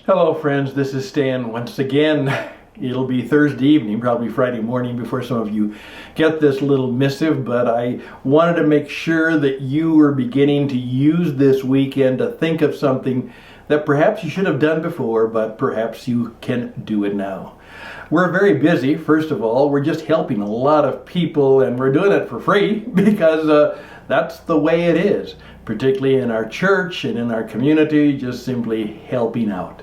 Hello friends, this is Stan once again. It'll be Thursday evening, probably Friday morning before some of you get this little missive, but I wanted to make sure that you were beginning to use this weekend to think of something that perhaps you should have done before, but perhaps you can do it now. We're very busy, first of all. We're just helping a lot of people, and we're doing it for free because that's the way it is, particularly in our church and in our community, just simply helping out.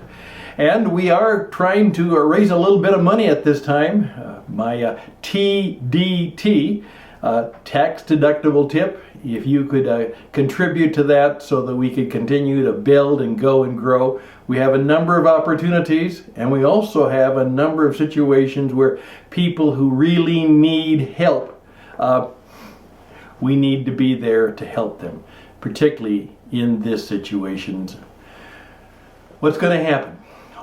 And we are trying to raise a little bit of money at this time. My TDT, tax deductible tip, if you could contribute to that so that we could continue to build and go and grow. We have a number of opportunities, and we also have a number of situations where people who really need help, we need to be there to help them, particularly in this situation. What's going to happen?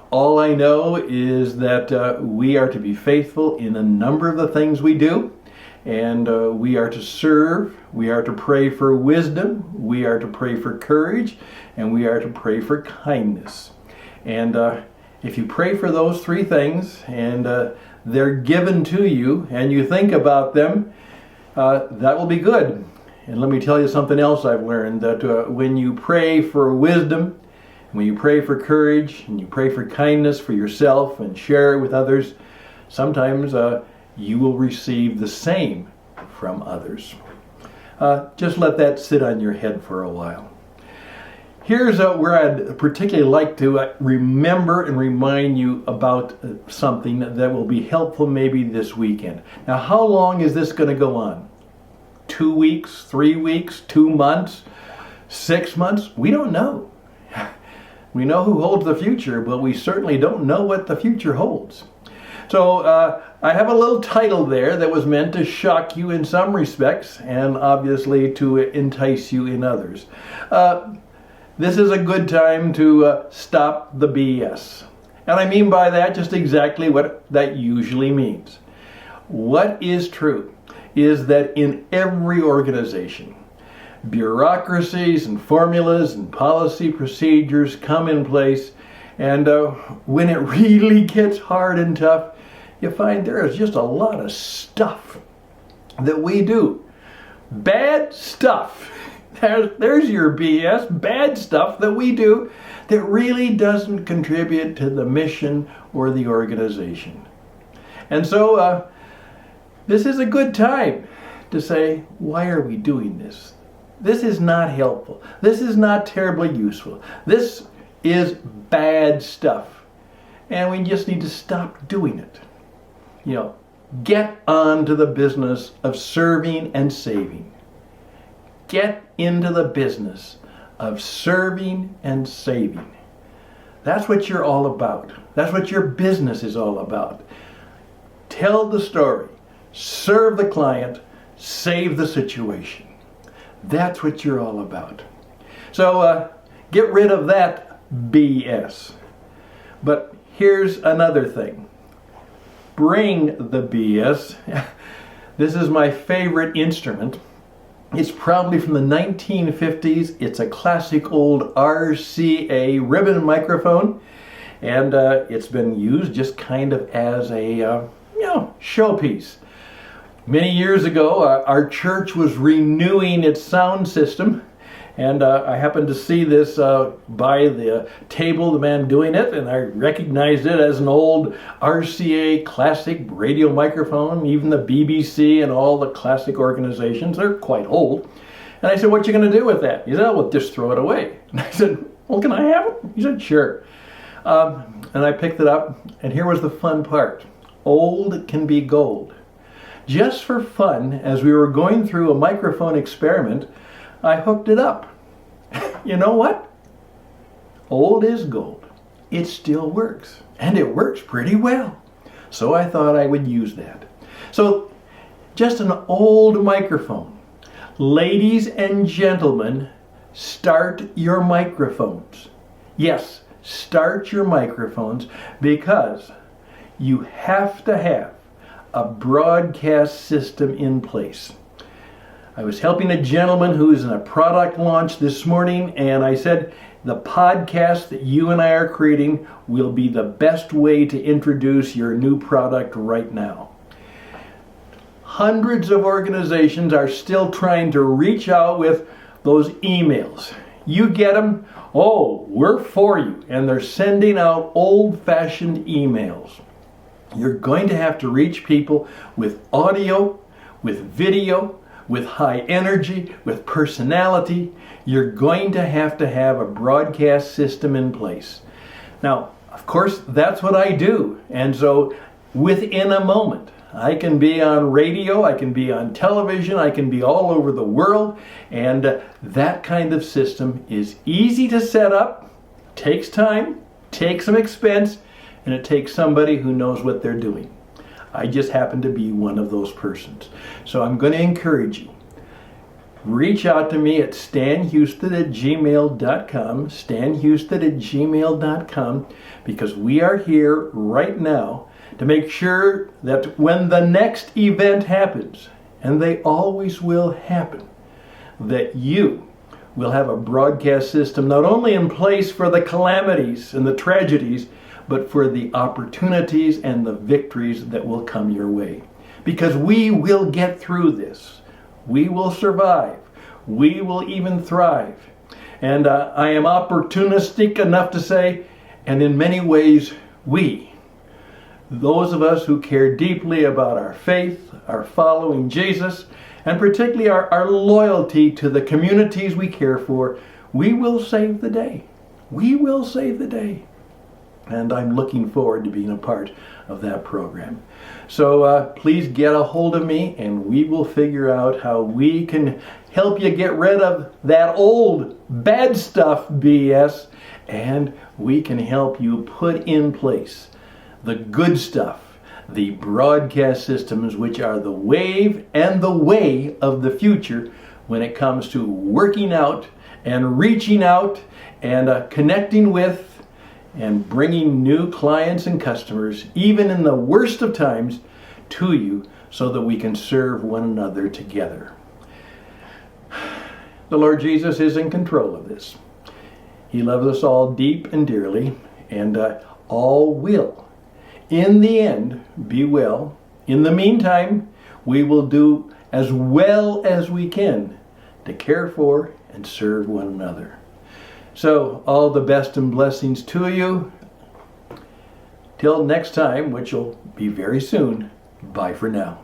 All I know is that we are to be faithful in a number of the things we do, and we are to serve, we are to pray for wisdom, we are to pray for courage, and we are to pray for kindness. And if you pray for those three things and they're given to you and you think about them, that will be good. And let me tell you something else I've learned, that when you pray for wisdom, when you pray for courage, and you pray for kindness for yourself and share it with others, sometimes you will receive the same from others. Just let that sit on your head for a while. Here's where I'd particularly like to remember and remind you about something that will be helpful maybe this weekend. Now, how long is this going to go on? 2 weeks, 3 weeks, 2 months, 6 months? We don't know. We know who holds the future, but we certainly don't know what the future holds. So I have a little title there that was meant to shock you in some respects and obviously to entice you in others. This is a good time to stop the BS. And I mean by that just exactly what that usually means. What is true is that in every organization, bureaucracies and formulas and policy procedures come in place, and when it really gets hard and tough, you find there is just a lot of stuff that we do. Bad stuff. There's your BS. Bad stuff that we do that really doesn't contribute to the mission or the organization. And so this is a good time to say, why are we doing this? This is not helpful. This is not terribly useful. This is bad stuff. And we just need to stop doing it. You know, get on to the business of serving and saving. Get into the business of serving and saving. That's what you're all about. That's what your business is all about. Tell the story. Serve the client. Save the situation. That's what you're all about. So get rid of that BS. But here's another thing. Bring the BS. This is my favorite instrument. It's probably from the 1950s. It's a classic old RCA ribbon microphone. And it's been used just kind of as a showpiece. Many years ago, our church was renewing its sound system, and I happened to see this by the table, the man doing it, and I recognized it as an old RCA classic radio microphone. Even the BBC and all the classic organizations, they're quite old. And I said, what you going to do with that? He said, well, just throw it away. And I said, well, can I have it? He said, sure. And I picked it up, and here was the fun part. Old can be gold. Just for fun, as we were going through a microphone experiment, I hooked it up. You know what? Old is gold. It still works. And it works pretty well. So I thought I would use that. So, just an old microphone. Ladies and gentlemen, start your microphones. Yes, start your microphones, because you have to have a broadcast system in place. I was helping a gentleman who is in a product launch this morning, and I said, the podcast that you and I are creating will be the best way to introduce your new product right now. Hundreds of organizations are still trying to reach out with those emails. You get them, oh, we're for you, and they're sending out old-fashioned emails. You're going to have to reach people with audio, with video, with high energy, with personality. You're going to have a broadcast system in place. Now, of course, that's what I do. And so within a moment, I can be on radio, I can be on television, I can be all over the world. And that kind of system is easy to set up, takes time, takes some expense, and it takes somebody who knows what they're doing. I just happen to be one of those persons. So I'm going to encourage you. Reach out to me at stanhouston@gmail.com, stanhouston@gmail.com, because we are here right now to make sure that when the next event happens, and they always will happen, that you will have a broadcast system not only in place for the calamities and the tragedies, but for the opportunities and the victories that will come your way. Because we will get through this. We will survive. We will even thrive. And I am opportunistic enough to say, and in many ways, those of us who care deeply about our faith, our following Jesus, and particularly our loyalty to the communities we care for, we will save the day. We will save the day. And I'm looking forward to being a part of that program. So please get a hold of me and we will figure out how we can help you get rid of that old bad stuff BS, and we can help you put in place the good stuff, the broadcast systems, which are the wave and the way of the future when it comes to working out and reaching out and connecting with and bringing new clients and customers, even in the worst of times, to you so that we can serve one another together. The Lord Jesus is in control of this. He loves us all deep and dearly, and all will, in the end, be well. In the meantime, we will do as well as we can to care for and serve one another. So, all the best and blessings to you. Till next time, which will be very soon, bye for now.